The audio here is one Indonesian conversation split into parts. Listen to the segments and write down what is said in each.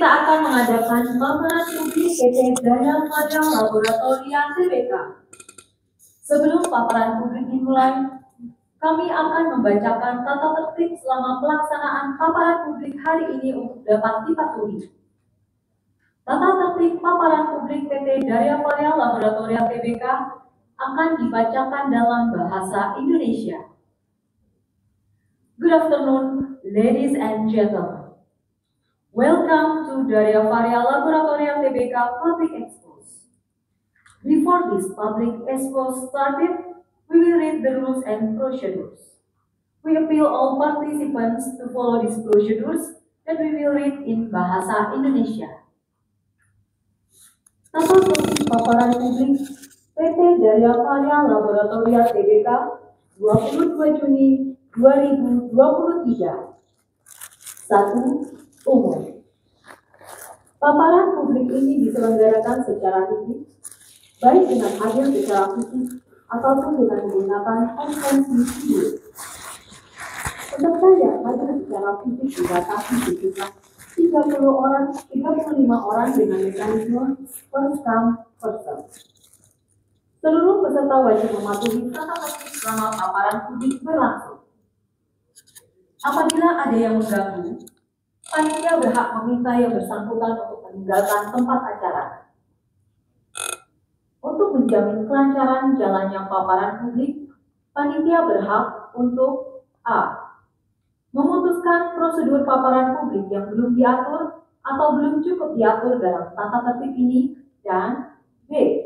kita akan mengadakan pameran publik PT Daya Maria Laboratoria Tbk. Sebelum paparan publik dimulai, kami akan membacakan tata tertib selama pelaksanaan paparan publik hari ini untuk dapat dipatuhi. Tata tertib paparan publik PT Daya Maria Laboratoria Tbk akan dibacakan dalam bahasa Indonesia. Good afternoon, ladies and gentlemen. Welcome to Daya Maria Laboratoria Tbk Public Expos. Before this public expo started, we will read the rules and procedures. We appeal all participants to follow these procedures that we will read in Bahasa Indonesia. Tata tertib paparan publik PT Daya Maria Laboratoria Tbk 22 Juni 2023. 1. Umum. Paparan publik ini diselenggarakan secara fisik, baik dengan hadir secara fisik ataupun dengan menggunakan konferensi video. Peserta yang hadir secara fisik dibatasi sejumlah 35 orang dengan mekanisme first come first serve. Seluruh peserta wajib mematuhi tata tertib selama paparan publik berlangsung. Apabila ada yang mengganggu, panitia berhak meminta yang bersangkutan untuk meninggalkan tempat acara. Untuk menjamin kelancaran jalannya paparan publik, panitia berhak untuk A. Memutuskan prosedur paparan publik yang belum diatur atau belum cukup diatur dalam tata tertib ini, dan B.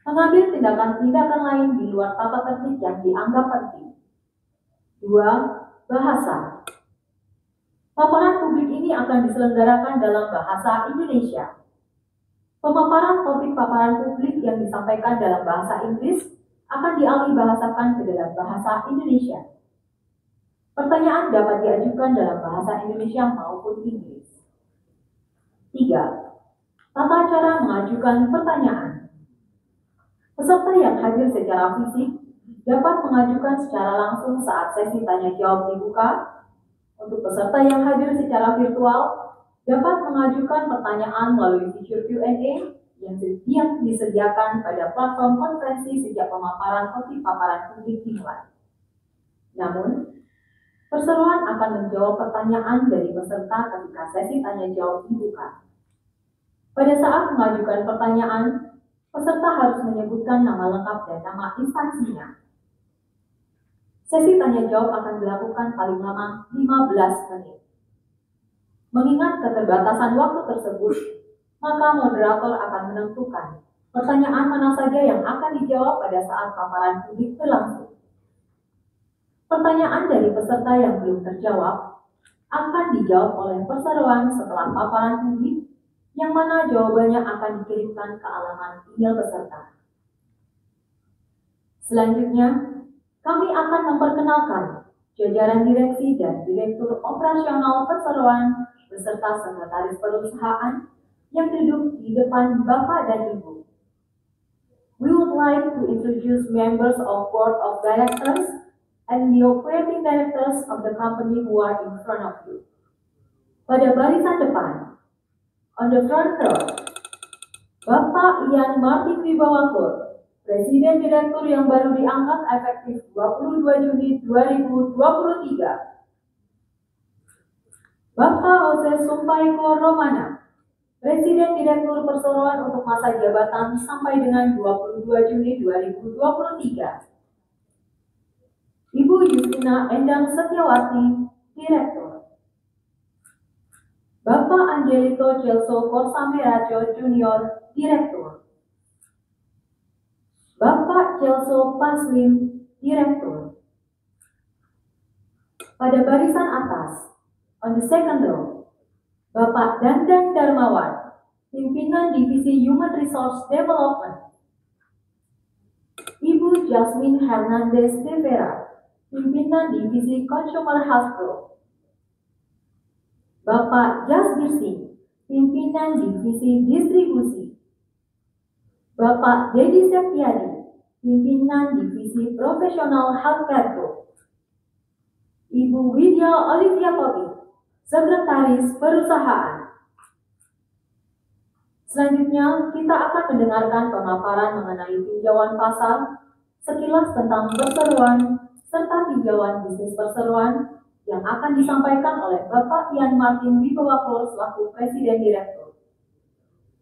Mengambil tindakan-tindakan lain di luar tata tertib yang dianggap penting. 2. Bahasa. Paparan publik ini akan diselenggarakan dalam bahasa Indonesia. Pemaparan topik paparan publik yang disampaikan dalam bahasa Inggris akan dialih bahasakan ke dalam bahasa Indonesia. Pertanyaan dapat diajukan dalam bahasa Indonesia maupun Inggris. 3. Tata cara mengajukan pertanyaan. Peserta yang hadir secara fisik dapat mengajukan secara langsung saat sesi tanya jawab dibuka. Untuk peserta yang hadir secara virtual, dapat mengajukan pertanyaan melalui fitur Q&A yang disediakan pada platform konferensi sejak pemaparan topik paparan publik dimulai. Namun, perseroan akan menjawab pertanyaan dari peserta ketika sesi tanya jawab dibuka. Pada saat mengajukan pertanyaan, peserta harus menyebutkan nama lengkap dan nama instansinya. Sesi tanya jawab akan dilakukan paling lama 15 menit. Mengingat keterbatasan waktu tersebut, maka moderator akan menentukan pertanyaan mana saja yang akan dijawab pada saat paparan publik berlangsung. Pertanyaan dari peserta yang belum terjawab akan dijawab oleh perseroan setelah paparan publik, yang mana jawabannya akan dikirimkan ke alamat email peserta. Selanjutnya, kami akan memperkenalkan jajaran direksi dan direktur operasional perseroan beserta sekretaris perusahaan yang duduk di depan Bapak dan Ibu. We would like to introduce members of Board of Directors and the operating directors of the company who are in front of you. Pada barisan depan, on the front row, Bapak Ian Martin Wibawakur, Presiden Direktur yang baru diangkat efektif 22 Juni 2023. Bapak Jose Sumpaiko Romana, Presiden Direktur Perseroan untuk masa jabatan sampai dengan 22 Juni 2023. Ibu Justina Endang Setiawati, Direktur. Bapak Angelito Celso Korsamerajo Junior, Direktur. Bapak Celso Paslim, Direktur. Pada barisan atas, on the second row, Bapak Dandan Darmawan, Pimpinan Divisi Human Resource Development. Ibu Jasmine Hernandez de Vera, Pimpinan Divisi Consumer Health Group. Bapak Jasbir Singh, Pimpinan Divisi Distribusi. Bapak Dedi Septiadi, Pimpinan Divisi Profesional Healthcare Group. Ibu Widya Olivia Tobi, Sekretaris Perusahaan. Selanjutnya, kita akan mendengarkan pemaparan mengenai tinjauan pasar, sekilas tentang perseroan, serta tinjauan bisnis perseroan yang akan disampaikan oleh Bapak Ian Martin Wibowo Klor selaku Presiden Direktur.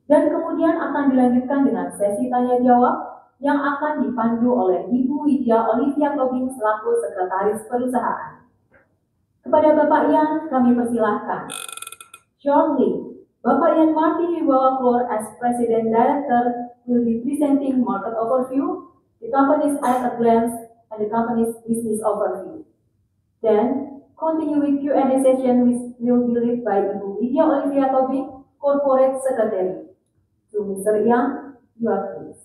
Dan kemudian akan dilanjutkan dengan sesi tanya-jawab yang akan dipandu oleh Ibu Widya Olivia Tobing selaku Sekretaris Perusahaan. Kepada Bapak Ian, kami persilahkan. Shortly, Bapak Ian Martin Wibowo Klor as President Director will be presenting market overview, the company's at a glance, and the company's business overview. Then, continue with Q&A session which will be led by Ibu Widya Olivia Tobing, Corporate Secretary. To Mr. Yang, you are please.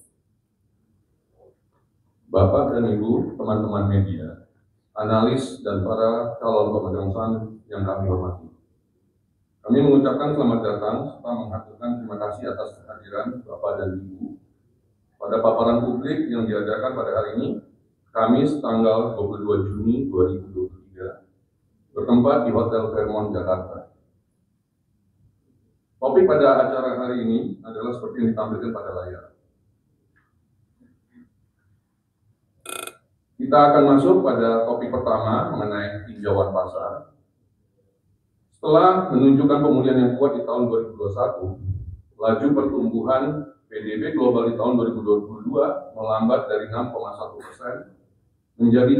Bapak dan Ibu, teman-teman media, analis dan para calon pemegang saham yang kami hormati. Kami mengucapkan selamat datang serta mengaturkan terima kasih atas kehadiran Bapak dan Ibu pada paparan publik yang diadakan pada hari ini, Kamis tanggal 22 Juni 2023, bertempat di Hotel Fairmont, Jakarta. Topik pada acara hari ini adalah seperti yang ditampilkan pada layar. Kita akan masuk pada topik pertama mengenai tinjauan pasar. Setelah menunjukkan pemulihan yang kuat di tahun 2021, laju pertumbuhan PDB global di tahun 2022 melambat dari 6,1% menjadi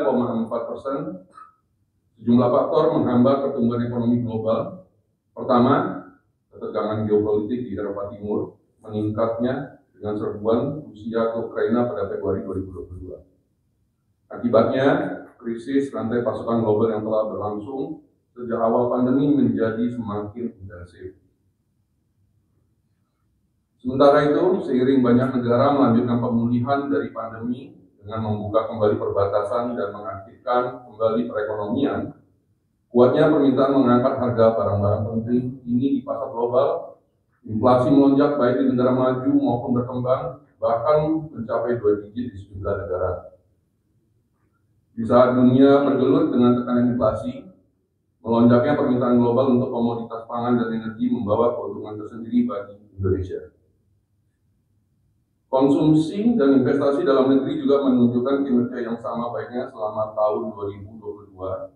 3,4%. Sejumlah faktor menghambat pertumbuhan ekonomi global. Pertama, ketegangan geopolitik di Eropa Timur, meningkatnya dengan serbuan Rusia ke Ukraina pada Februari 2022. Akibatnya, krisis rantai pasokan global yang telah berlangsung sejak awal pandemi menjadi semakin intensif. Sementara itu, seiring banyak negara melanjutkan pemulihan dari pandemi dengan membuka kembali perbatasan dan mengaktifkan kembali perekonomian, kuatnya permintaan mengangkat harga barang-barang penting ini di pasar global, inflasi melonjak baik di negara maju maupun berkembang, bahkan mencapai 2 digit di sejumlah negara. Di saat dunia bergelut dengan tekanan inflasi, melonjaknya permintaan global untuk komoditas pangan dan energi membawa keuntungan tersendiri bagi Indonesia. Konsumsi dan investasi dalam negeri juga menunjukkan kinerja yang sama baiknya selama tahun 2022,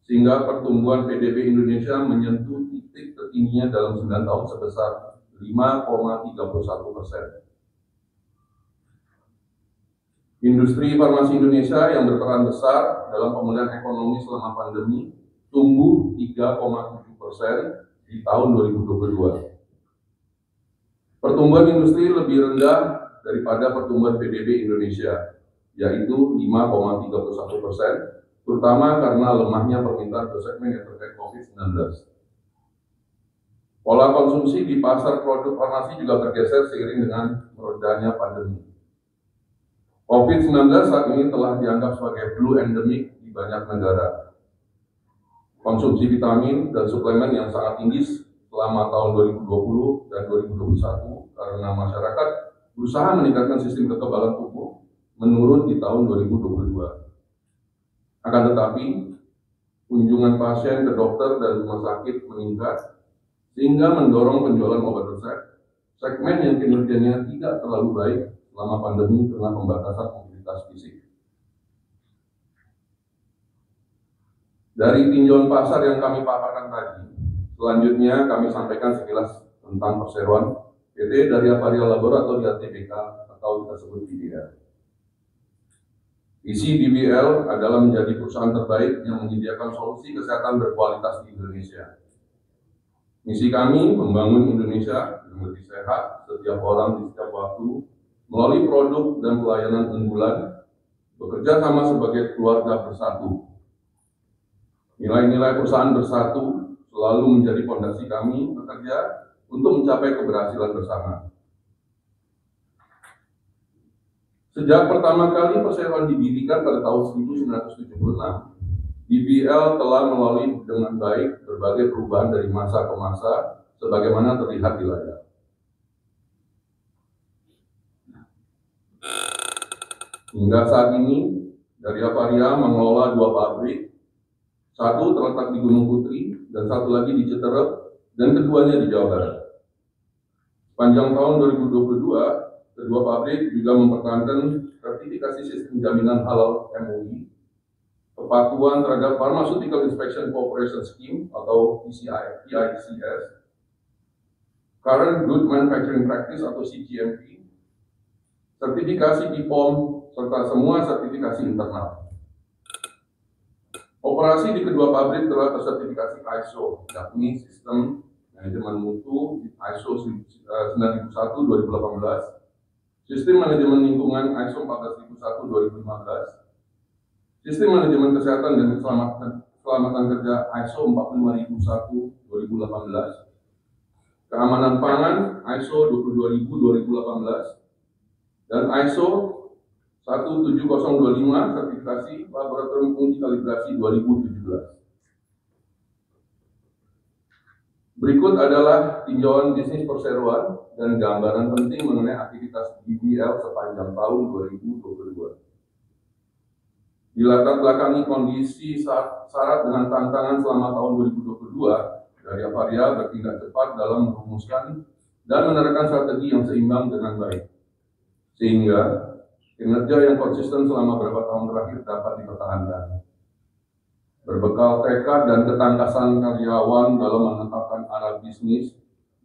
sehingga pertumbuhan PDB Indonesia menyentuh titik tertingginya dalam 9 tahun sebesar 5,31%. Industri farmasi Indonesia yang berperan besar dalam pemulihan ekonomi selama pandemi tumbuh 3,7% di tahun 2022. Pertumbuhan industri lebih rendah daripada pertumbuhan PDB Indonesia, yaitu 5,31%, terutama karena lemahnya permintaan ke segmen yang terkait COVID-19. Pola konsumsi di pasar produk farmasi juga bergeser seiring dengan meredanya pandemi. COVID-19 saat ini telah dianggap sebagai flu endemik di banyak negara. Konsumsi vitamin dan suplemen yang sangat tinggi selama tahun 2020 dan 2021 karena masyarakat berusaha meningkatkan sistem kekebalan tubuh menurun di tahun 2022. Akan tetapi, kunjungan pasien ke dokter dan rumah sakit meningkat sehingga mendorong penjualan obat resep, segmen yang kinerjanya tidak terlalu baik selama pandemi karena pembatasan mobilitas fisik. Dari tinjauan pasar yang kami paparkan tadi, selanjutnya kami sampaikan sekilas tentang perseroan PT Darya Varia Laboratoria Tbk atau kita sebut DBL. Visi DBL adalah menjadi perusahaan terbaik yang menyediakan solusi kesehatan berkualitas di Indonesia. Misi kami membangun Indonesia yang lebih sehat setiap orang di setiap waktu melalui produk dan pelayanan unggulan, bekerja sama sebagai keluarga bersatu. Nilai-nilai perusahaan bersatu selalu menjadi fondasi kami bekerja untuk mencapai keberhasilan bersama. Sejak pertama kali perseroan didirikan pada tahun 1976, DBL telah melalui dengan baik berbagai perubahan dari masa ke masa, sebagaimana terlihat di layar. Hingga saat ini, Darya Varia mengelola 2 pabrik, satu terletak di Gunung Putri dan satu lagi di Citerep, dan keduanya di Jawa Barat. Sepanjang tahun 2022, kedua pabrik juga mempertahankan sertifikasi sistem jaminan halal MUI, kepatuhan terhadap Pharmaceutical Inspection Cooperation Scheme atau PICS, Current Good Manufacturing Practice atau CGMP, sertifikasi BPOM, serta semua sertifikasi internal. Operasi di kedua pabrik telah tersertifikasi ISO, yakni Sistem Manajemen Mutu ISO 9001-2018, Sistem Manajemen Lingkungan ISO 14001-2015, Sistem Manajemen Kesehatan dan Keselamatan Kerja ISO 45001-2018, Keamanan Pangan ISO 22000-2018, dan ISO 17025 sertifikasi Laboratorium Uji Kalibrasi 2017. Berikut adalah tinjauan bisnis perseroan dan gambaran penting mengenai aktivitas BBL sepanjang tahun 2022. Dilatar belakangi kondisi syarat dengan tantangan selama tahun 2022, dari Avaria bertindak cepat dalam merumuskan dan menerapkan strategi yang seimbang dengan baik, sehingga kinerja yang konsisten selama beberapa tahun terakhir dapat dipertahankan. Berbekal tekad dan ketangkasan karyawan dalam menetapkan arah bisnis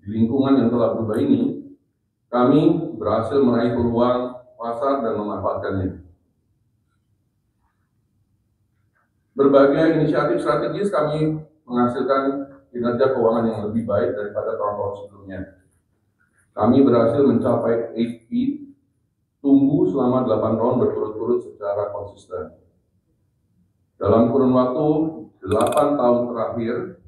di lingkungan yang telah berubah ini, kami berhasil meraih peluang pasar dan memanfaatkannya. Berbagai inisiatif strategis kami menghasilkan kinerja keuangan yang lebih baik daripada tahun-tahun sebelumnya. Kami berhasil mencapai 8P, tumbuh selama 8 tahun berturut-turut secara konsisten. Dalam kurun waktu 8 tahun terakhir,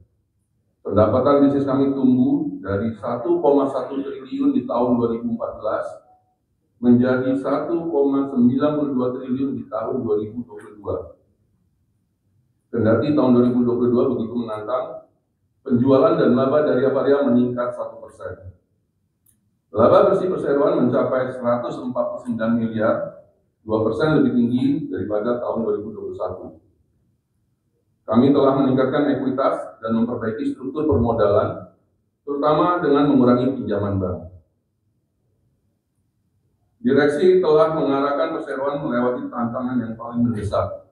pendapatan bisnis kami tumbuh dari 1,1 triliun di tahun 2014 menjadi 1,92 triliun di tahun 2022. Kendati tahun 2022 begitu menantang, penjualan dan laba dari Avaria meningkat 1%. Laba bersih perseroan mencapai 149 miliar, 2% lebih tinggi daripada tahun 2021. Kami telah meningkatkan ekuitas dan memperbaiki struktur permodalan, terutama dengan mengurangi pinjaman bank. Direksi telah mengarahkan perseroan melewati tantangan yang paling mendesak,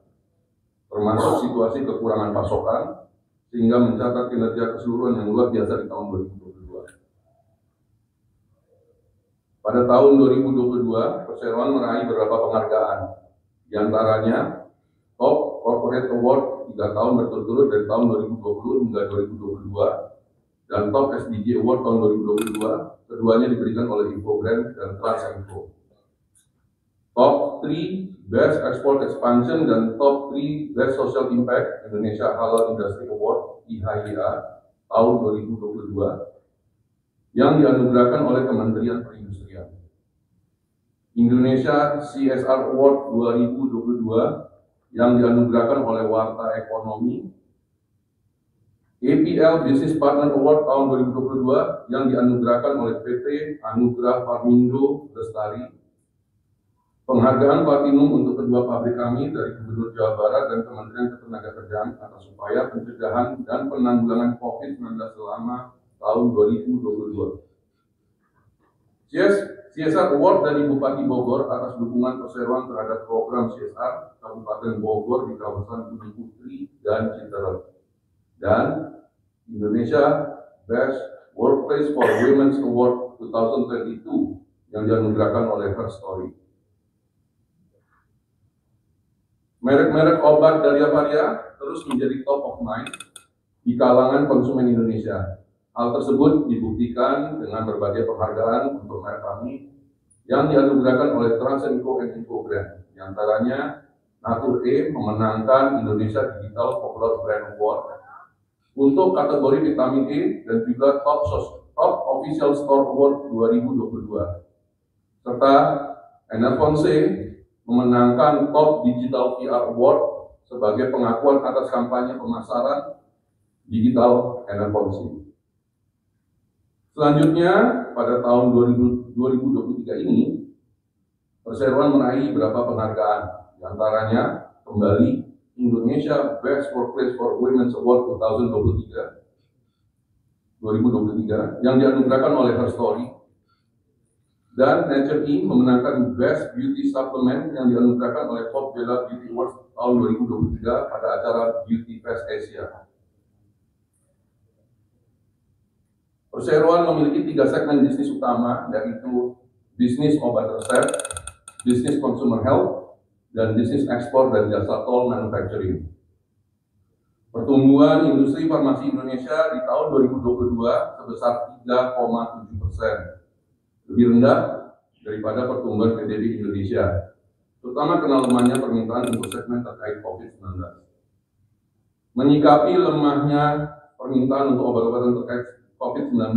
termasuk situasi kekurangan pasokan, sehingga mencatat kinerja keseluruhan yang luar biasa di tahun 2022. Pada tahun 2022, perseroan meraih beberapa penghargaan, di antaranya Top Corporate Award 3 tahun berturut-turut dari tahun 2020 hingga 2022, dan Top SDG Award tahun 2022, keduanya diberikan oleh Infogrant dan Transinfo. Top 3 Best Export Expansion dan Top 3 Best Social Impact Indonesia Halal Industry Award IHIA tahun 2022 yang dianugerahkan oleh Kementerian Perindustrian. Indonesia CSR Award 2022 yang dianugerahkan oleh Warta Ekonomi, APL Business Partner Award tahun 2022 yang dianugerahkan oleh PT Anugerah Farmindo Lestari, penghargaan Platinum untuk kedua pabrik kami dari Gubernur Jawa Barat dan Kementerian Ketenagakerjaan atas upaya pencegahan dan penanggulangan COVID-19 selama tahun 2022. CSR Award dari Bupati Bogor atas dukungan perseroan terhadap program CSR Kabupaten Bogor di kawasan Gunung Putri dan Citerep. Dan Indonesia Best Workplace for Women Award 2022 yang dianugerahkan oleh Her Story. Merek-merek obat dari Avaria terus menjadi top of mind di kalangan konsumen Indonesia. Hal tersebut dibuktikan dengan berbagai penghargaan untuk merek kami yang dianugerahkan oleh Transinfo dan Infogrant. Di antaranya, Natur-E memenangkan Indonesia Digital Popular Brand Award untuk kategori vitamin E dan juga Top Official Store Award 2022. Serta Enerfonse memenangkan Top Digital PR Award sebagai pengakuan atas kampanye pemasaran digital Enerfonse. Selanjutnya, pada tahun 2023 ini, perseroan meraih beberapa penghargaan, di antaranya kembali Indonesia Best Workplace for Women Award 2023 yang dianugerahkan oleh Her Story Dan Nature Inc. memenangkan Best Beauty Supplement yang dianugerahkan oleh Top Bella Beauty Awards tahun 2023 pada acara Beauty Fest Asia. Perseroan memiliki 3 segmen bisnis utama, yaitu bisnis obat resep, bisnis consumer health, dan bisnis ekspor dan jasa tol manufacturing. Pertumbuhan industri farmasi Indonesia di tahun 2022 sebesar 3,7%. Lebih rendah daripada pertumbuhan PDB Indonesia, terutama karena lemahnya permintaan untuk segmen terkait COVID-19. Menyikapi lemahnya permintaan untuk obat-obatan terkait COVID-19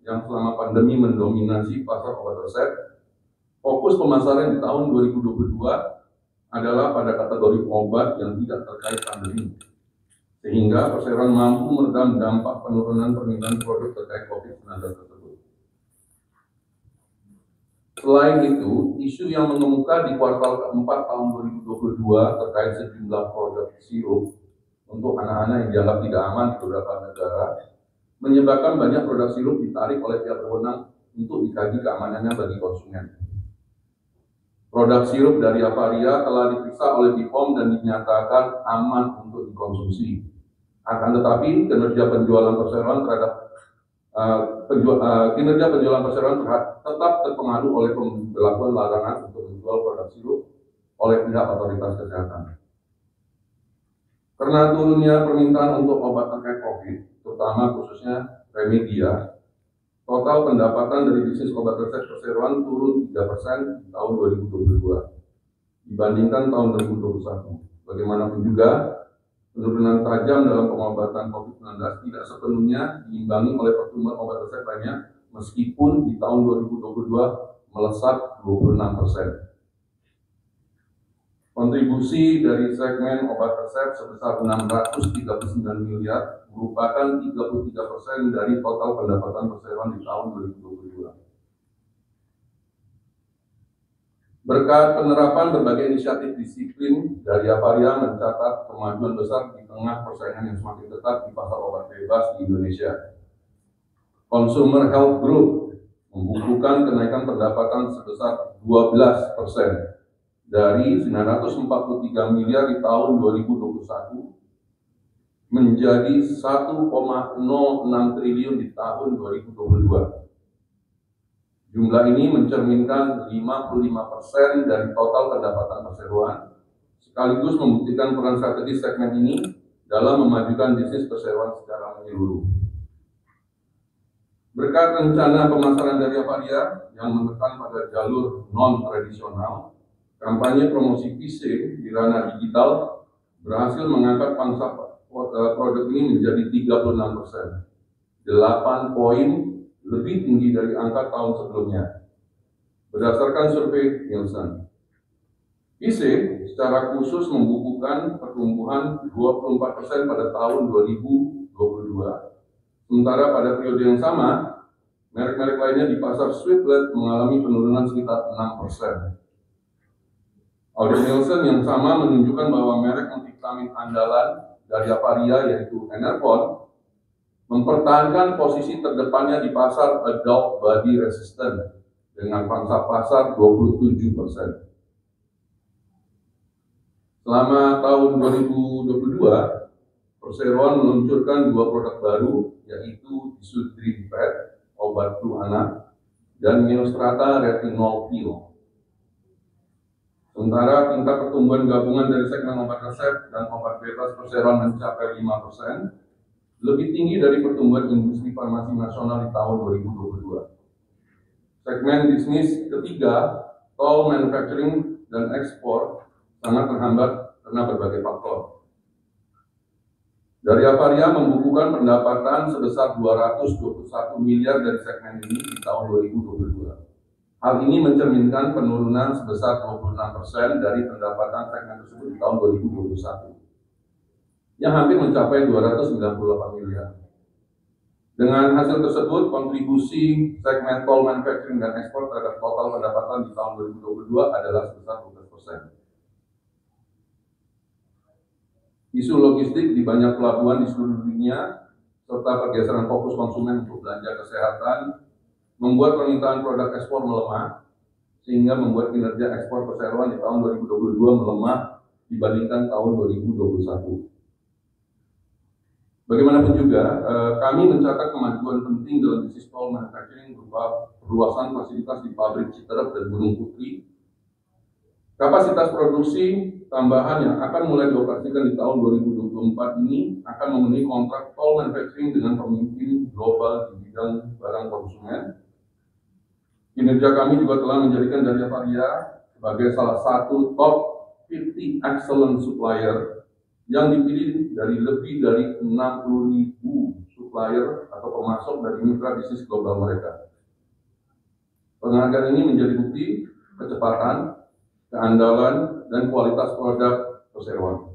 yang selama pandemi mendominasi pasar obat resep, fokus pemasaran di tahun 2022 adalah pada kategori obat yang tidak terkait pandemi, sehingga perseroan mampu meredam dampak penurunan permintaan produk terkait COVID-19 tersebut. Selain itu, isu yang mengemuka di kuartal keempat tahun 2022 terkait sejumlah produk sirup untuk anak-anak yang dianggap tidak aman di beberapa negara menyebabkan banyak produk sirup ditarik oleh pihak berwenang untuk dikaji keamanannya bagi konsumen. Produk sirup dari Avaria telah diperiksa oleh BPOM dan dinyatakan aman untuk dikonsumsi. Akan tetapi kinerja penjualan perseroan perseroan tetap terpengaruh oleh pemberlakuan larangan untuk menjual produk sirup oleh pihak otoritas kesehatan. Karena turunnya permintaan untuk obat terkait COVID, terutama khususnya Remedia, total pendapatan dari bisnis obat resep perseroan turun 3% di tahun 2022 dibandingkan tahun 2021. Bagaimanapun juga, penurunan tajam dalam pengobatan COVID-19 tidak sepenuhnya diimbangi oleh pertumbuhan obat resep lainnya, meskipun di tahun 2022 melesat 26%. Kontribusi dari segmen obat resep sebesar 639 miliar merupakan 33% dari total pendapatan perseroan di tahun 2022. Berkat penerapan berbagai inisiatif disiplin dari Avaria mencatat kemajuan besar di tengah persaingan yang semakin ketat di pasar obat bebas di Indonesia. Consumer Health Group membukukan kenaikan pendapatan sebesar 12% dari 943 miliar di tahun 2021 menjadi 1,06 triliun di tahun 2022. Jumlah ini mencerminkan 55% dari total pendapatan perseroan, sekaligus membuktikan peran strategis segmen ini dalam memajukan bisnis perseroan secara menyeluruh. Berkat rencana pemasaran dari Avaria yang menekan pada jalur non-tradisional, kampanye promosi PC di ranah digital berhasil mengangkat pangsa produk ini menjadi 36%, 8 poin lebih tinggi dari angka tahun sebelumnya. Berdasarkan survei Nielsen, PC secara khusus membukukan pertumbuhan 24% pada tahun 2022. Sementara pada periode yang sama, merek-merek lainnya di pasar Sweetblend mengalami penurunan sekitar 6%. Audit Nielsen yang sama menunjukkan bahwa merek multivitamin andalan dari Avaria yaitu Enervon mempertahankan posisi terdepannya di pasar adult body resistant dengan pangsa pasar 27%. Selama tahun 2022, perseroan meluncurkan 2 produk baru, yaitu Isudrin Pet, obat flu anak, dan Neostrata Retinol Pill. Sementara tingkat pertumbuhan gabungan dari segmen obat resep dan obat bebas perseroan mencapai 5%, lebih tinggi dari pertumbuhan industri farmasi nasional di tahun 2022. Segmen bisnis ketiga, tol manufacturing dan ekspor, sangat terhambat karena berbagai faktor. Dari Avaria membukukan pendapatan sebesar 221 miliar dari segmen ini di tahun 2022. Hal ini mencerminkan penurunan sebesar 26% dari pendapatan segmen tersebut di tahun 2021. Yang hampir mencapai 298 miliar. Dengan hasil tersebut, kontribusi segmen tol manufacturing dan ekspor terhadap total pendapatan di tahun 2022 adalah sebesar 12%. Isu logistik di banyak pelabuhan di seluruh dunia, serta pergeseran fokus konsumen untuk belanja kesehatan, membuat permintaan produk ekspor melemah, sehingga membuat kinerja ekspor perseroan di tahun 2022 melemah dibandingkan tahun 2021. Bagaimanapun juga, kami mencatat kemajuan penting dalam bisnis toll manufacturing berupa perluasan fasilitas di pabrik Citerep dan Gunung Putri. Kapasitas produksi tambahan yang akan mulai dioperasikan di tahun 2024 ini akan memenuhi kontrak toll manufacturing dengan pemimpin global di bidang barang konsumen. Kinerja kami juga telah menjadikan Dari Avaria sebagai salah satu top 50 excellent supplier yang dipilih dari lebih dari 60.000 supplier atau pemasok dari mitra bisnis global mereka. Penghargaan ini menjadi bukti kecepatan, keandalan, dan kualitas produk perseroan.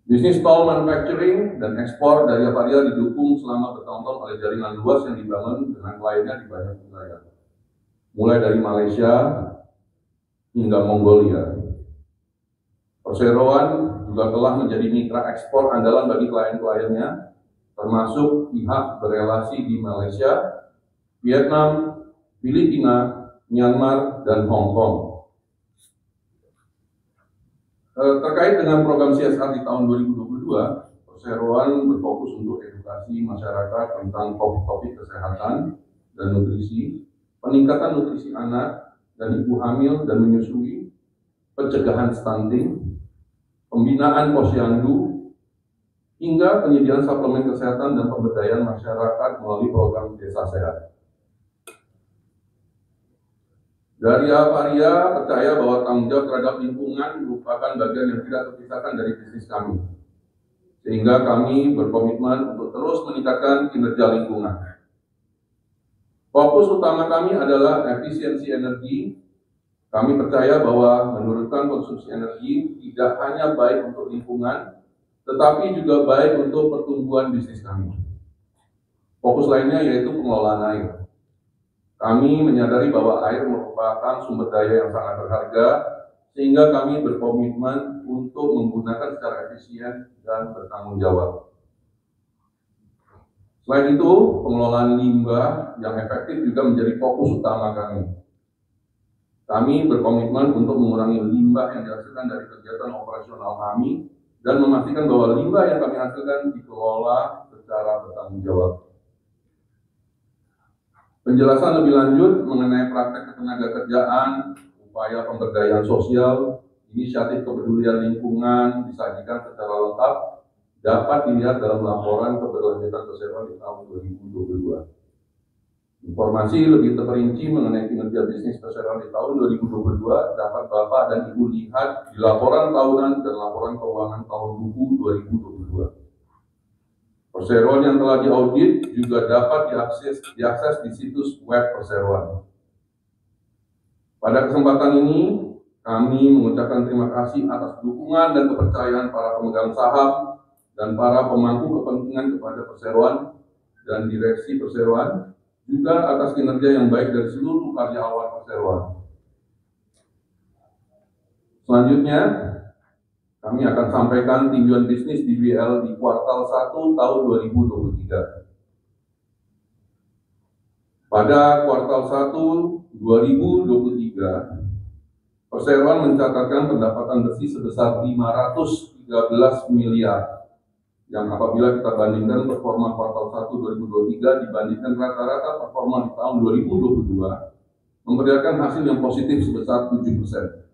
Bisnis toll manufacturing dan ekspor Dari Avaria didukung selama bertahun-tahun oleh jaringan luas yang dibangun dengan kliennya di banyak wilayah, mulai dari Malaysia hingga Mongolia. Perseroan juga telah menjadi mitra ekspor andalan bagi klien-kliennya, termasuk pihak berelasi di Malaysia, Vietnam, Filipina, Myanmar, dan Hong Kong. Terkait dengan program CSR di tahun 2022, perseroan berfokus untuk edukasi masyarakat tentang topik-topik kesehatan dan nutrisi, peningkatan nutrisi anak dan ibu hamil dan menyusui, pencegahan stunting, pembinaan posyandu, hingga penyediaan suplemen kesehatan dan pemberdayaan masyarakat melalui program Desa Sehat. Dari Avaria percaya bahwa tanggung jawab terhadap lingkungan merupakan bagian yang tidak terpisahkan dari bisnis kami. Sehingga kami berkomitmen untuk terus meningkatkan kinerja lingkungan. Fokus utama kami adalah efisiensi energi. Kami percaya bahwa menurunkan konsumsi energi tidak hanya baik untuk lingkungan, tetapi juga baik untuk pertumbuhan bisnis kami. Fokus lainnya yaitu pengelolaan air. Kami menyadari bahwa air merupakan sumber daya yang sangat berharga, sehingga kami berkomitmen untuk menggunakan secara efisien dan bertanggung jawab. Selain itu, pengelolaan limbah yang efektif juga menjadi fokus utama kami. Kami berkomitmen untuk mengurangi limbah yang dihasilkan dari kegiatan operasional kami dan memastikan bahwa limbah yang kami hasilkan dikelola secara bertanggung jawab. Penjelasan lebih lanjut mengenai praktek ketenagakerjaan, upaya pemberdayaan sosial, inisiatif kepedulian lingkungan disajikan secara lengkap dapat dilihat dalam laporan keberlanjutan perseroan di tahun 2022. Informasi lebih terperinci mengenai kinerja bisnis perseroan di tahun 2022 dapat Bapak dan Ibu lihat di laporan tahunan dan laporan keuangan tahun buku 2022. Perseroan yang telah diaudit juga dapat diakses di situs web perseroan. Pada kesempatan ini, kami mengucapkan terima kasih atas dukungan dan kepercayaan para pemegang saham dan para pemangku kepentingan kepada perseroan dan direksi perseroan, juga atas kinerja yang baik dari seluruh karyawan perseroan. Selanjutnya, kami akan sampaikan tinjauan bisnis DBL di kuartal 1 tahun 2023. Pada kuartal 1 2023, perseroan mencatatkan pendapatan bersih sebesar 513 miliar, yang apabila kita bandingkan performa kuartal 1 2023 dibandingkan rata-rata performa di tahun 2022, memperlihatkan hasil yang positif sebesar 7%.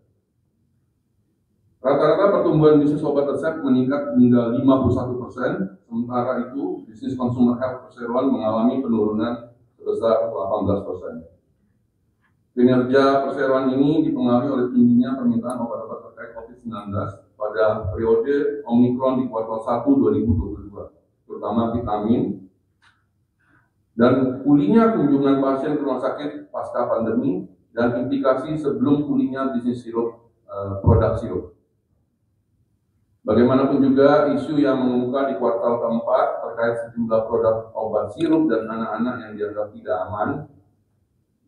Rata-rata pertumbuhan bisnis obat resep meningkat hingga 51%, sementara itu bisnis consumer health perseroan mengalami penurunan sebesar 18%. Kinerja perseroan ini dipengaruhi oleh tingginya permintaan obat-obat terkait COVID-19 pada periode Omikron di kuartal 1 2022, terutama vitamin, dan pulihnya kunjungan pasien ke rumah sakit pasca pandemi dan implikasi sebelum pulihnya bisnis sirup, produk sirup. Bagaimanapun juga isu yang mengemuka di kuartal keempat terkait sejumlah produk obat sirup dan anak-anak yang dianggap tidak aman,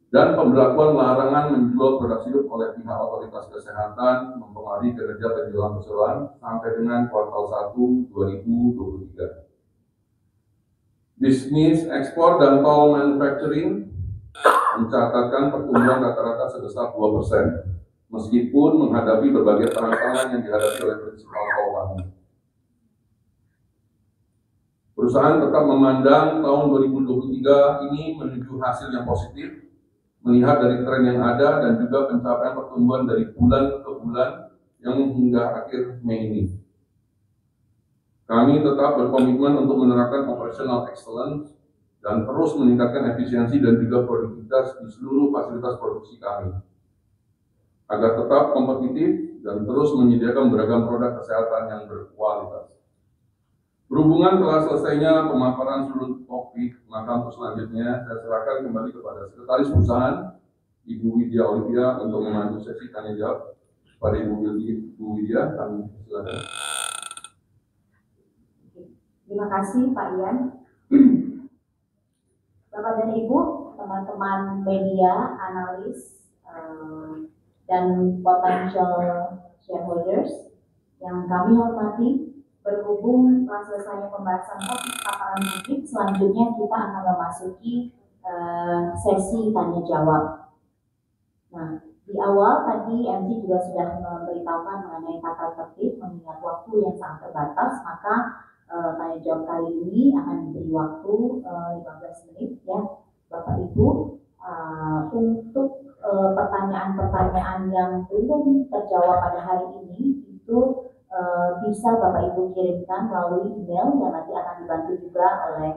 dan pemberlakuan larangan menjual produk sirup oleh pihak otoritas kesehatan mempengaruhi kinerja penjualan perseroan sampai dengan kuartal 1 2023. Bisnis ekspor dan tol manufacturing mencatatkan pertumbuhan rata-rata sebesar 2%, meskipun menghadapi berbagai tantangan yang dihadapi oleh prinsipal keuangan. Perusahaan tetap memandang tahun 2023 ini menuju hasil yang positif, melihat dari tren yang ada dan juga pencapaian pertumbuhan dari bulan ke bulan yang hingga akhir Mei ini. Kami tetap berkomitmen untuk menerapkan operational excellence dan terus meningkatkan efisiensi dan juga produktivitas di seluruh fasilitas produksi kami, agar tetap kompetitif dan terus menyediakan beragam produk kesehatan yang berkualitas. Berhubungan telah selesainya pemaparan seluruh topik, maka untuk selanjutnya saya serahkan kembali kepada Sekretaris Perusahaan, Ibu Widya Olivia, untuk memandu sesi tanya jawab. Pada Ibu Widya, kami silakan. Terima kasih Pak Ian. Bapak dan Ibu, teman-teman media, analis, dan potential shareholders yang kami hormati, berhubung telah selesainya pembahasan topik paparan publik, selanjutnya kita akan memasuki sesi tanya jawab. Nah, di awal tadi MC juga sudah memberitahukan mengenai tata tertib, mengingat waktu yang sangat terbatas, maka tanya jawab kali ini akan diberi waktu 15 menit ya Bapak Ibu untuk pertanyaan-pertanyaan yang belum terjawab pada hari ini itu bisa Bapak Ibu kirimkan melalui email yang nanti akan dibantu juga oleh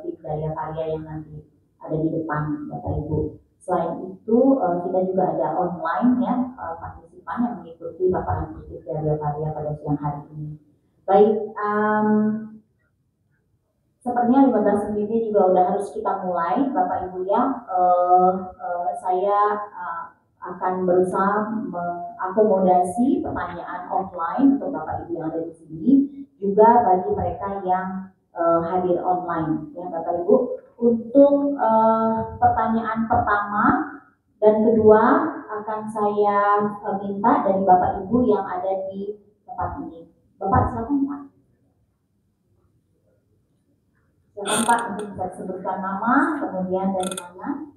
tim Daya Karya yang nanti ada di depan Bapak Ibu. Selain itu kita juga ada online ya partisipan yang mengikuti paparan publik Daya Karya pada siang hari ini. Baik, sepertinya 15 menitnya juga udah harus kita mulai, Bapak Ibu ya. Saya akan berusaha mengakomodasi pertanyaan offline untuk Bapak Ibu yang ada di sini, juga bagi mereka yang hadir online, ya Bapak Ibu. Untuk pertanyaan pertama dan kedua akan saya minta dari Bapak Ibu yang ada di tempat ini. Bapak silakan Pak. Silakan Pak, untuk bisa sebutkan nama, kemudian dari mana.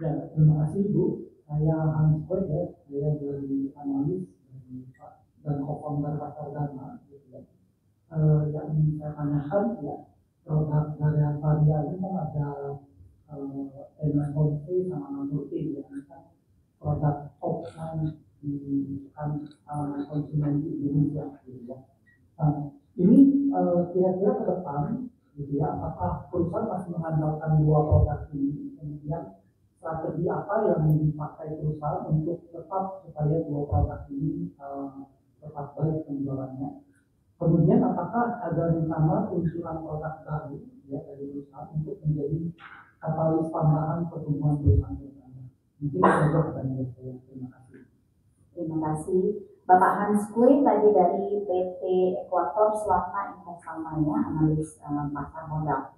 Ya, terima kasih Bu. Saya Hans Boy ya, saya dari analis dan co-founder Pasar Dana. Yang ingin saya tanyakan ya, produk dari Varia ini kan ada MSOC sama non-OT ya, kan produk top line di kan konsumen di Indonesia gitu ya. Ini kira-kira ke depan gitu ya, apakah perusahaan masih mengandalkan dua produk ini, kemudian strategi apa yang dipakai perusahaan untuk tetap supaya dua produk ini tetap baik penjualannya. Kemudian apakah ada rencana peluncuran produk baru ya dari perusahaan untuk menjadi katalis tambahan pertumbuhan perusahaan bersama. Mungkin itu saja pertanyaan saya. Terima kasih. Terima kasih. Bapak Hans Kue tadi dari PT Ekuator Swasta Investama ya, analis pasar modal.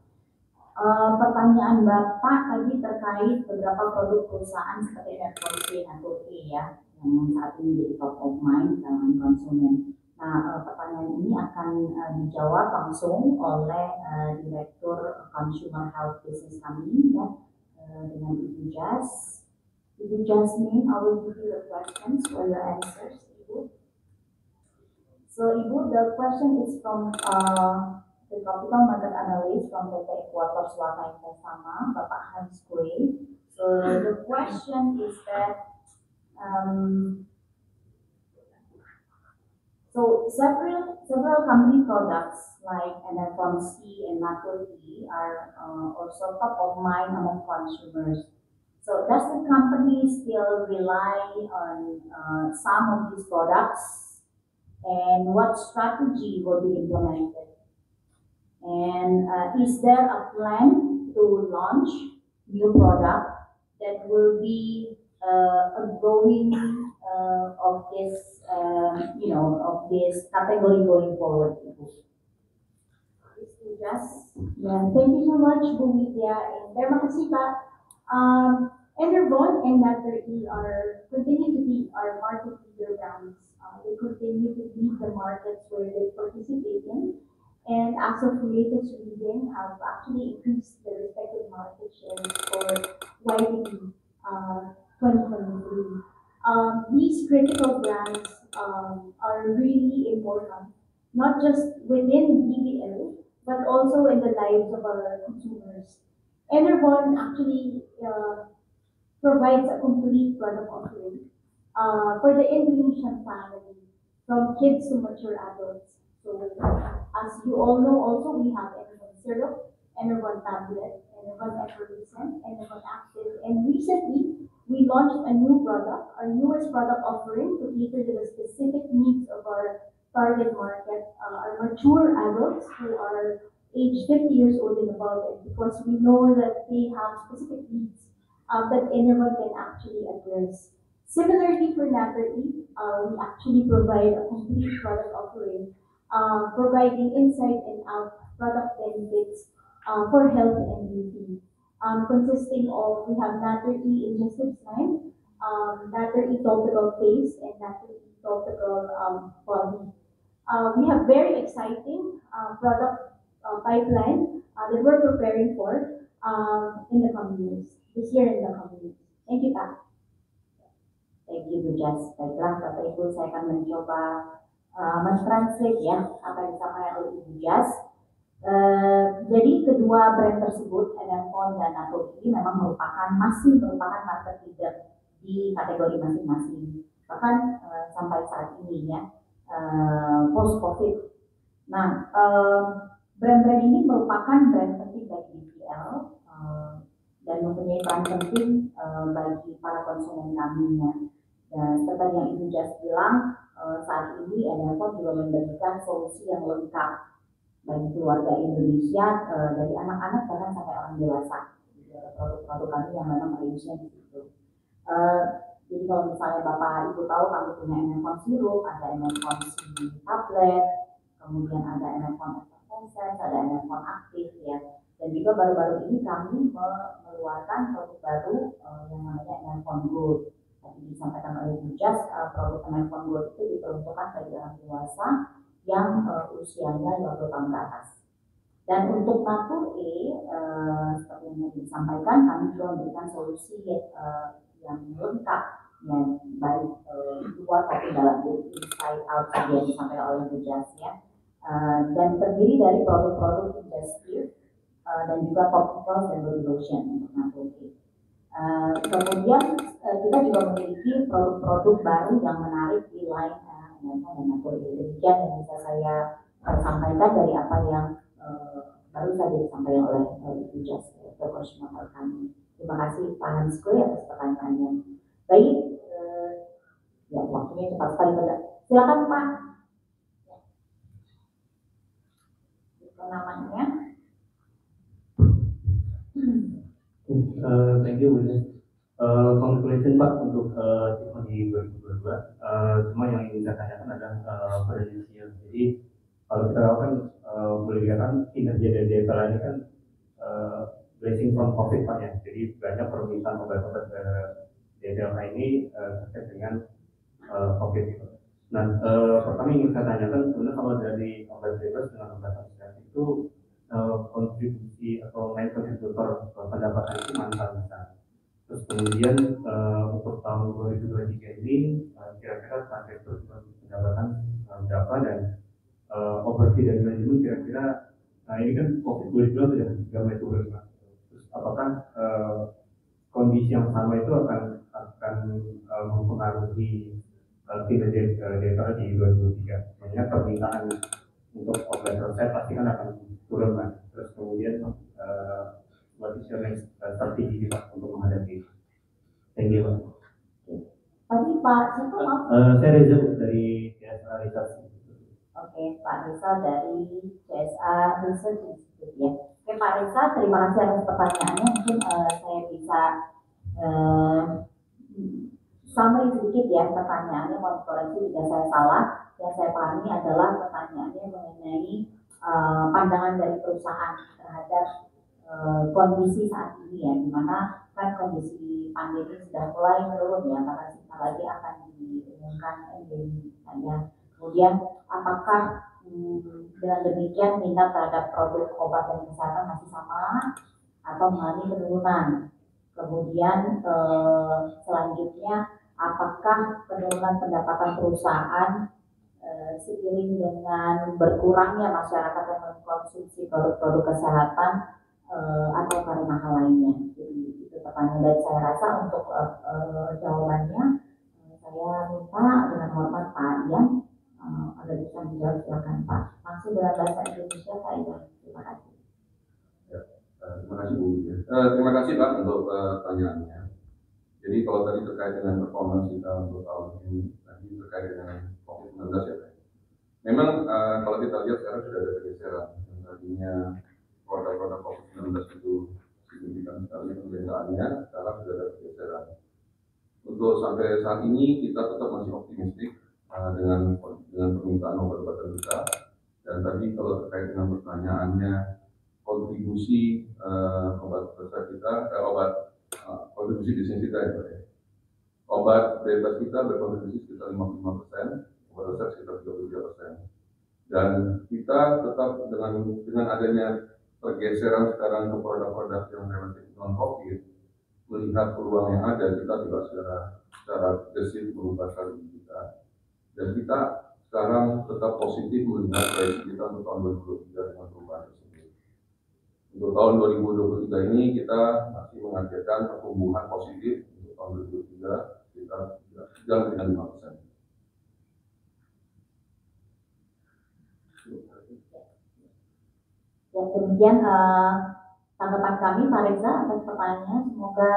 Pertanyaan Bapak tadi terkait beberapa produk perusahaan seperti FOC dan OT ya, yang saat ini jadi top of mind dalam konsumen. Nah, pertanyaan ini akan dijawab langsung oleh Direktur Consumer Health Business kami ya, dengan Ibu Jas. Ibu Jasmine, I will give you the questions for your answers, Ibu. So, Ibu, the question is from the Capital Market Analyst from PT Ekuator Swasta Investama, Bapak Hans Kue. So, the question is that so several company products like NFMC and Naturgy are also top of mind among consumers. So does the company still rely on some of these products, and what strategy will be implemented? And is there a plan to launch new product that will be a growing of this, of this category going forward? Yeah, thank you so much, Bu Widya, and terima kasih Pak. Enervon and Naturgy are continue to be our market leader brands. They continue to lead the markets where they participate in, and as of latest reading, have actually increased the respective market shares for YTD 2023. These critical brands are really important, not just within BBL, but also in the lives of our consumers. Enervon actually provides a complete product offering for the Indonesian family, from kids to mature adults. So, as you all know, also we have Enervon syrup, Enervon tablet, Enervon effervescent, Enervon active, and recently we launched a new product, our newest product offering to cater to the specific needs of our target market, our mature adults who are age 50 years old and above, and because we know that they have specific needs that Enervon can actually address. Similarly, for Natter E, we actually provide a complete product offering, providing inside and out product benefits for health and beauty, consisting of we have Natter E ingestive slime, Natter E topical face, and Natter E topical body. We have very exciting product pipeline that we're preparing for in the coming years, this year and the coming years. Thank you, Pak. Thank you, Bu Jas. Baiklah, Bapak Ibu, saya akan mencoba mentranslate ya apa yang disampaikan oleh Ibu Jas. Jadi kedua brand tersebut, Enervon dan Natter ini memang masih merupakan market leader di kategori masing-masing. Bahkan sampai saat ini ya, post COVID. Nah, brand-brand ini merupakan brand penting bagi BBL dan mempunyai peran penting bagi para konsumen kami ya. Dan seperti yang Ibu Jas bilang, saat ini Enervon juga memberikan solusi yang lengkap bagi keluarga Indonesia, dari anak-anak bahkan sampai orang dewasa. Produk-produk kami yang memang range-nya di situ. Jadi kalau misalnya Bapak Ibu tahu, kami punya Enervon sirup, ada Enervon tablet, kemudian ada Enervon effervescent, ada Enervon aktif ya. Dan juga baru-baru ini kami mengeluarkan produk baru yang namanya Enervon Gold. Tadi disampaikan oleh Bu Jas, produk Enervon Gold itu diperuntukkan bagi orang dewasa yang usianya 20 tahun ke atas. Dan untuk Natter E, seperti yang tadi disampaikan, kami juga memberikan solusi yang lengkap, yang baik luar maupun dalam, inside out tadi yang disampaikan oleh Bu Jas ya. Dan terdiri dari produk-produk digestive dan juga topicals dan body lotion untuk Natter E. Kemudian kita juga memiliki produk-produk baru yang menarik di line Enervon dan Natter E. Demikian yang bisa saya sampaikan dari apa yang baru saja disampaikan oleh Ibu Jas, proporsional kami. Terima kasih Pak Hansko atas pertanyaannya. Baik, ya waktunya cepat sekali Pak. Silakan Pak. Namanya. Thank you, Bu Jas. Congratulations Pak untuk event di 2022. Cuma yang ingin saya tanyakan adalah prediksinya. Jadi kalau kita tahu kan boleh dikatakan kinerja dari DFL ini kan blessing from COVID Pak ya. Jadi banyak permintaan obat-obat DFL ini terkait dengan COVID itu. Nah, pertama yang ingin saya tanyakan sebenarnya kalau dari obat bebas dengan obat vaksinasi itu kontribusi atau main kontributor pendapatan itu mana besar. Terus kemudian untuk tahun 2023 ini kira-kira target pendapatan berapa dan overview dari manajemen kira-kira, nah ini kan COVID 2022 sudah mulai turun Pak. Terus apakah kondisi yang sama itu akan mempengaruhi kinerja DFL di 2023? Maksudnya permintaan untuk obat resep pasti kan akan turun Pak. Terus kemudian what is your next strategi Pak untuk menghadapi itu? Thank you Pak. Tadi Pak, siapa maaf? Saya Reza dari CSA Research. Oke, Pak Reza dari CSA Research Institute ya. Oke Pak Reza, terima kasih atas pertanyaannya. Mungkin saya bisa summary sedikit ya pertanyaannya, mohon koreksi jika saya salah. Yang saya pahami adalah pertanyaannya mengenai pandangan dari perusahaan terhadap kondisi saat ini ya, di mana kan kondisi pandemi sudah mulai menurun ya, karena sebentar lagi akan menimbulkan endemi. Ya. Kemudian apakah dengan demikian minat terhadap produk obat dan kesehatan masih sama atau mengalami penurunan? Kemudian selanjutnya apakah penurunan pendapatan perusahaan seiring dengan berkurangnya masyarakat yang mengkonsumsi produk-produk kesehatan atau karena hal lainnya? Jadi itu pertanyaan dari saya. Rasa untuk jawabannya saya minta dengan hormat Pak Ian agar bisa menjawab. Silakan Pak. Masih dalam bahasa Indonesia Pak Ian. Terima kasih. Terima kasih Bu. Terima kasih Pak untuk pertanyaannya. Jadi kalau tadi terkait dengan performance kita untuk tahun ini, tadi terkait dengan COVID-19 ya Pak. Memang kalau kita lihat sekarang sudah ada pergeseran. Yang tadinya produk-produk COVID-19 itu signifikan sekali pembedaan,nya, sekarang sudah ada pergeseran. Untuk sampai saat ini kita tetap masih optimistik dengan permintaan obat-obatan kita. Dan tadi kalau terkait dengan pertanyaannya kontribusi obat besar kita, kontribusi bisnis kita ya Pak ya. Obat bebas kita berkontribusi sekitar 55%, obat besar sekitar 33%. Dan kita tetap dengan adanya pergeseran sekarang ke produk-produk yang relatif non-COVID, melihat peluang yang ada, kita juga secara gesit merubah strategi kita. Dan kita sekarang tetap positif melihat proyeksi kita untuk tahun 2023 dengan perubahan tersebut. Untuk tahun 2023 ini kita masih mengajarkan pertumbuhan positif untuk tahun 2023 kita jalan dengan 5%. Ya, demikian tanggapan kami Pak Reza atas pertanyaannya. Semoga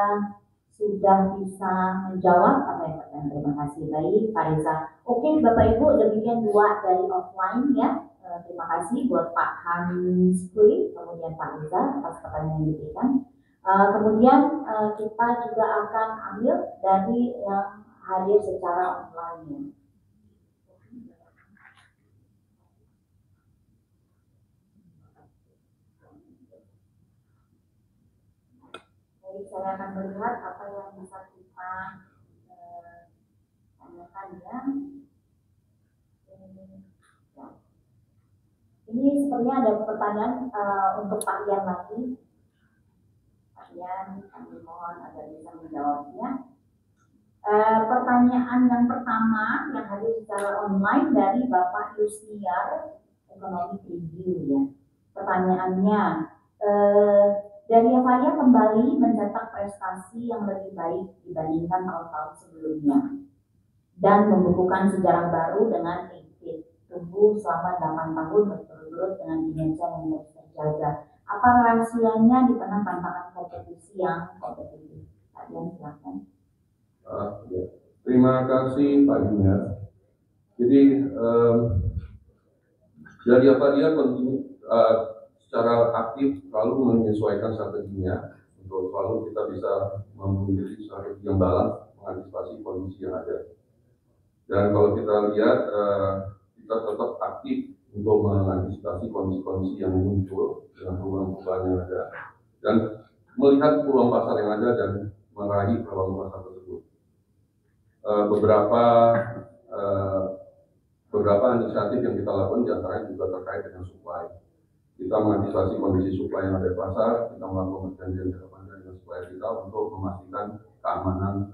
sudah bisa menjawab apa yang pertanyaan. Terima kasih. Baik Pak Reza. Oke Bapak Ibu, demikian dua dari offline ya. Terima kasih buat Pak Hans Kui, kemudian Pak Reza atas pertanyaan yang diberikan. Kemudian kita juga akan ambil dari yang hadir secara online. Baik, saya akan melihat apa yang bisa kita tanyakan ya. Ini sepertinya ada pertanyaan untuk Pak Ian lagi. Pak Ian, kami mohon agar bisa menjawabnya. Pertanyaan yang pertama yang hadir secara online dari Bapak Yusniar, Ekonomi Review ya. Pertanyaannya, dari Avalia kembali mencetak prestasi yang lebih baik dibandingkan tahun-tahun sebelumnya dan membukukan sejarah baru dengan exit tumbuh selama 8 tahun berturut-turut dengan kinerja yang terus terjaga. Apa rahasianya di tengah tantangan kompetisi yang kompetitif? Pak Ian, silakan. Ya. Terima kasih Pak Junior. Jadi dari Avalia secara aktif selalu menyesuaikan strateginya untuk selalu kita bisa memiliki strategi yang balance mengantisipasi kondisi yang ada. Dan kalau kita lihat kita tetap aktif untuk mengantisipasi kondisi-kondisi yang muncul dengan perubahan-perubahan yang ada dan melihat peluang pasar yang ada dan meraih peluang pasar tersebut. Beberapa inisiatif yang kita lakukan diantaranya juga terkait dengan supply. Kita mengantisipasi kondisi supply yang ada di pasar, kita melakukan perjanjian jangka panjang dengan supplier kita untuk memastikan keamanan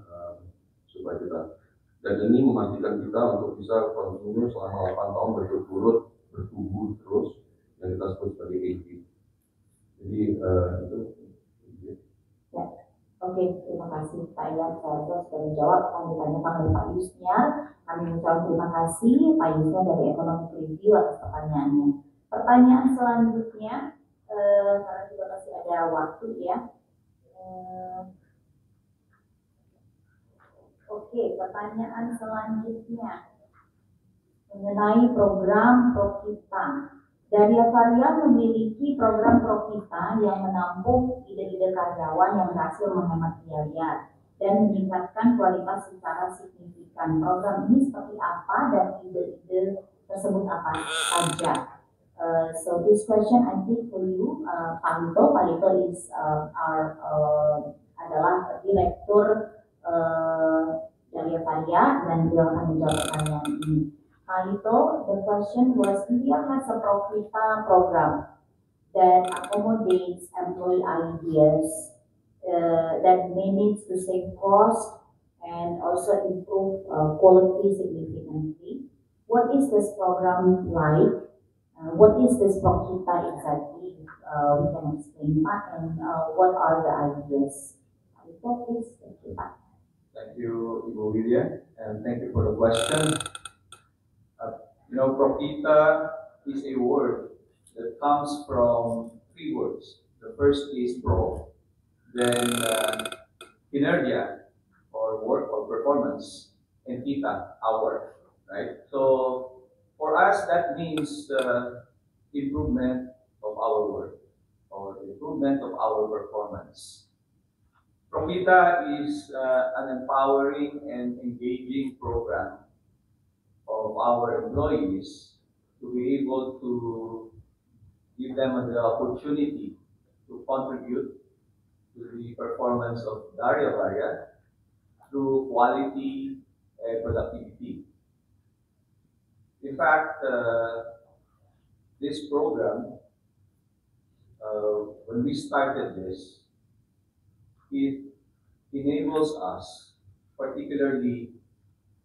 supply kita. Dan ini memastikan kita untuk bisa kontinu selama 8 tahun berturut-turut bertumbuh terus yang kita sebut sebagai EV. Jadi itu. Ya. Oke, terima kasih Pak Ian. Saya sudah menjawab apa yang ditanyakan oleh Pak Yusniar. Kami mengucapkan terima kasih Pak Yusniar dari Ekonomi Review atas pertanyaannya. Pertanyaan selanjutnya, karena juga masih ada waktu ya. Oke, pertanyaan selanjutnya mengenai program ProKita. Dari Avalia memiliki program ProKita yang menampung ide-ide karyawan yang berhasil menghemat biaya dan meningkatkan kualitas secara signifikan. Program ini seperti apa dan ide-ide tersebut apa saja? So this question I think for you, Pak Lito. Pak Lito is adalah direktur Daria Faria, dan beliau akan menjawab pertanyaan ini. Itu, the question was, India has a Profita program that accommodates employee ideas that manage to save cost and also improve quality significantly. What is this program like? What is this Profita exactly? We can explain that, and what are the ideas? What is Profita? Thank you, Ibu Widya, and thank you for the question. Profita is a word that comes from three words. The first is pro, then inertia, or work or performance, and kita, hour, right? So for us, that means improvement of our work or improvement of our performance. Profita is an empowering and engaging program of our employees to be able to give them the opportunity to contribute to the performance of Daria Varia through quality and productivity. In fact, this program, when we started this, it enables us, particularly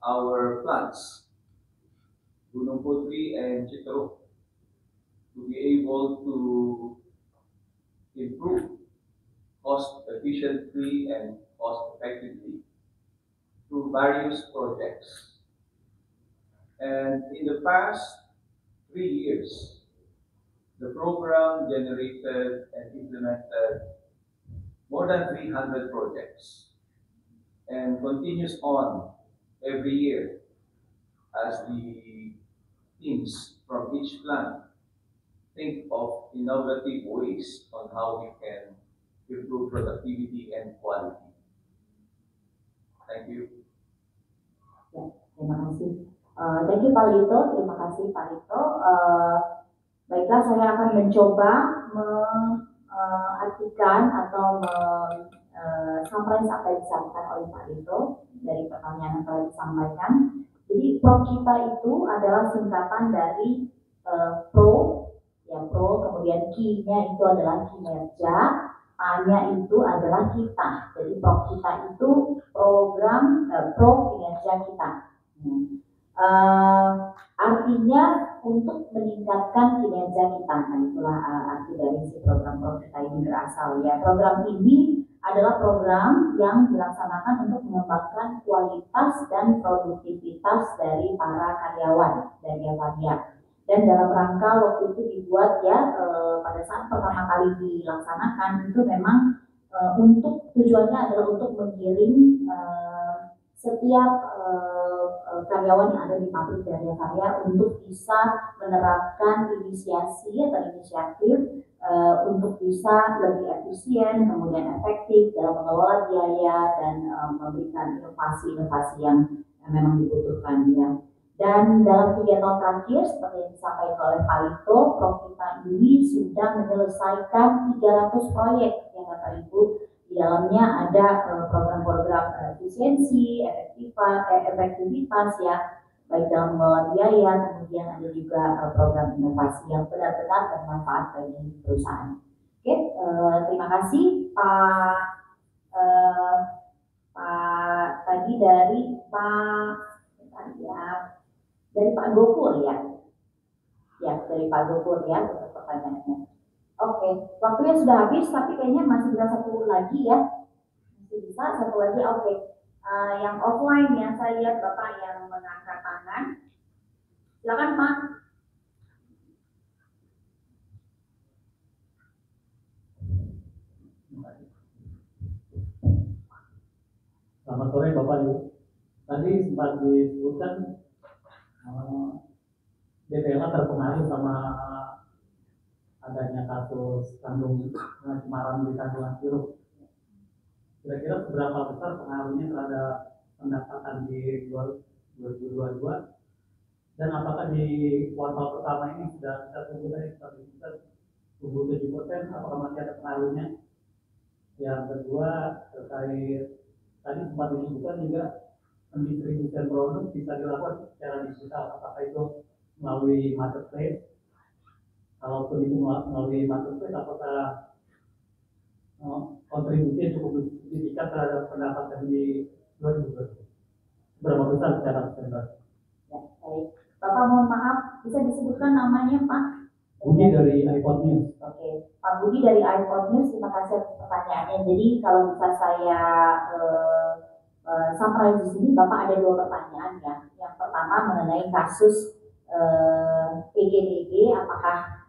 our plants, Gunung Putri and Chitro, to be able to improve cost efficiently and cost effectively through various projects. And in the past 3 years, the program generated and implemented more than 300 projects and continues on every year as the teams from each plant think of innovative ways on how we can improve productivity and quality. Thank you. Ya, terima kasih. Thank you Pak Lito, terima kasih Pak Lito. Baiklah, saya akan mencoba mengartikan atau summarize apa yang disampaikan oleh Pak Lito dari pertanyaan yang telah disampaikan. Jadi Profita itu adalah singkatan dari pro, ya pro, kemudian Ki-nya itu adalah kinerja, A-nya itu adalah kita. Jadi Profita itu program pro kinerja kita. Artinya untuk meningkatkan kinerja kita. Nah, itulah arti dari si program Profita ini berasal. Ya, program ini adalah program yang dilaksanakan untuk mengembangkan kualitas dan produktivitas dari para karyawan dari Avaria. Dan dalam rangka waktu itu dibuat ya pada saat pertama kali dilaksanakan itu memang untuk tujuannya adalah untuk menggiring setiap karyawan yang ada di pabrik dari Avaria untuk bisa menerapkan inisiasi atau inisiatif untuk bisa lebih efisien, kemudian efektif dalam mengelola biaya dan memberikan inovasi-inovasi yang memang dibutuhkan ya. Dan dalam 3 tahun terakhir, seperti yang disampaikan oleh Pak Lito, Profita ini sudah menyelesaikan 300 proyek yang Bapak Ibu. Di dalamnya ada program-program efisiensi, efektivitas ya, baik dalam mengelola biaya, kemudian ada juga program inovasi yang benar-benar bermanfaat bagi perusahaan. Oke, terima kasih Pak tadi dari Pak Gopur ya. Ya, dari Pak Gopur ya untuk pertanyaannya. Oke, waktunya sudah habis tapi kayaknya masih bisa satu lagi ya. Masih bisa satu lagi, oke. Yang offline ya, saya lihat Bapak yang mengangkat tangan. Silakan Pak. Selamat sore Bapak Ibu. Tadi sempat disebutkan DPLA terpengaruh sama adanya kasus kandung cemaran di kandungan sirup. Kira-kira seberapa besar pengaruhnya terhadap pendapatan di 2022 dan apakah di kuartal pertama ini sudah kita tumbuh dari 7%, apakah masih ada pengaruhnya? Yang kedua terkait tadi sempat disebutkan juga pendistribusian produk bisa dilakukan secara digital, apakah itu melalui marketplace? Kalaupun itu melalui marketplace, apakah kontribusinya cukup signifikan terhadap pendapatan di 2020? Berapa besar secara persentase? Ya, baik. Bapak mohon maaf, bisa disebutkan namanya Pak? Budi dari iPod News. Oke, Pak Budi dari iPod News, terima kasih atas pertanyaannya. Jadi kalau bisa saya summarize di sini, Bapak ada 2 pertanyaan ya. Yang pertama mengenai kasus PGDG, apakah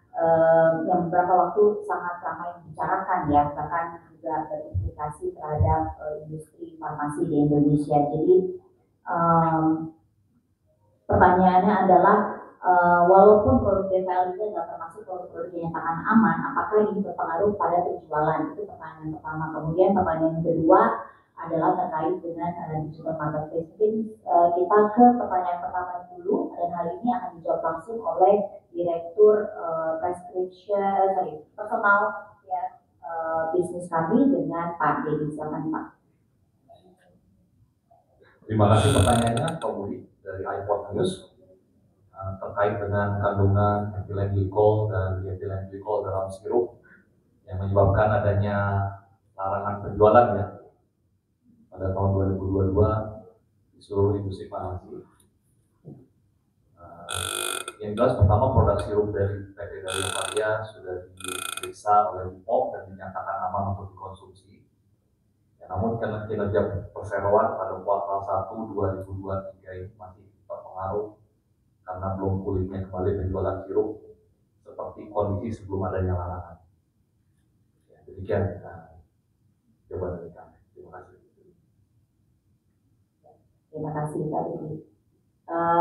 yang beberapa waktu sangat ramai dibicarakan ya, bahkan juga berimplikasi terhadap industri farmasi di Indonesia. Jadi pertanyaannya adalah walaupun produk DVL itu tidak termasuk produk-produk yang sangat aman, apakah ini berpengaruh pada penjualan? Itu pertanyaan pertama. Kemudian pertanyaan kedua adalah terkait dengan digital marketplace. Mungkin kita ke pertanyaan pertama dulu, dan hal ini akan dijawab langsung oleh Direktur Personal ya, bisnis kami dengan Pak Dedi. Silakan Pak. Terima kasih pertanyaannya Pak Budi dari iPod News terkait dengan kandungan ethylene glycol dan diethylene glycol dalam sirup yang menyebabkan adanya larangan penjualan ya pada tahun 2022 di seluruh industri farmasi. Yang jelas pertama produk sirup dari PT Dario Varia sudah diperiksa oleh BPOM dan dinyatakan aman untuk dikonsumsi. Ya, namun karena kinerja perseroan pada kuartal 1 2023 ini masih terpengaruh karena belum pulihnya kembali penjualan sirup seperti kondisi sebelum adanya larangan. Ya, demikian jawaban dari kami. Terima kasih. Terima kasih Pak Budi.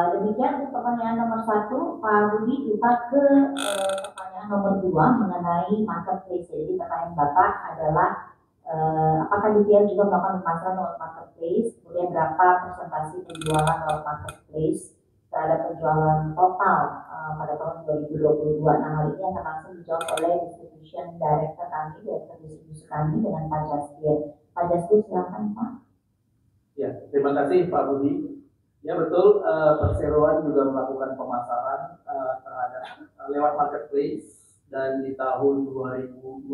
Demikian untuk pertanyaan nomor 1, Pak Budi. Kita ke pertanyaan nomor 2 mengenai marketplace. Jadi pertanyaan Bapak adalah apakah DVL juga melakukan pemasaran lewat marketplace, kemudian berapa persentase penjualan lewat marketplace terhadap penjualan total pada tahun 2022. Nah, hal ini akan langsung dijawab oleh distribution director kami, direktur distribusi kami dengan Pak Jastir. Pak Jastir, silakan Pak. Ya, terima kasih Pak Budi. Ya betul, perseroan juga melakukan pemasaran terhadap lewat marketplace, dan di tahun 2022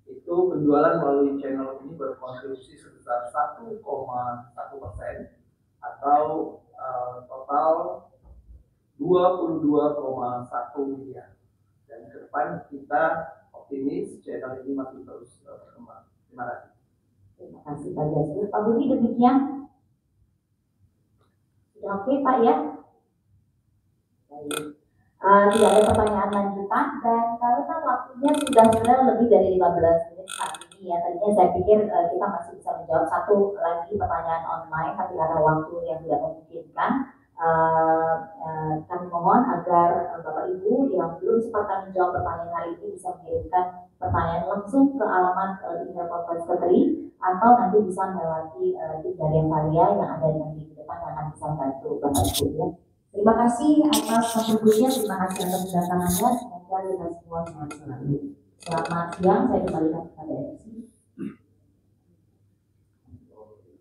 itu penjualan melalui channel ini berkontribusi sebesar 1,1% atau total 22,1 miliar. Dan ke depan kita optimis channel ini masih terus berkembang. Terima kasih. Terima kasih Pak Jastir. Pak Budi, demikian. Sudah oke Pak ya? Baik. Tidak ada pertanyaan lanjutan, dan karena waktunya sudah lebih dari 15 menit saat ini ya. Tadinya saya pikir kita masih bisa menjawab satu lagi pertanyaan online, tapi karena waktu yang tidak memungkinkan, kami mohon agar Bapak Ibu yang belum sempat menjawab pertanyaan hari ini bisa mengirimkan pertanyaan langsung ke alamat email Corporate Secretary, atau nanti bisa melewati tim Dario Varia yang ada di depan yang akan bisa membantu Bapak Ibu ya. Terima kasih atas kontribusinya, terima kasih atas kedatangannya. Semoga kita semua sehat selalu. Selamat siang, saya kembalikan kepada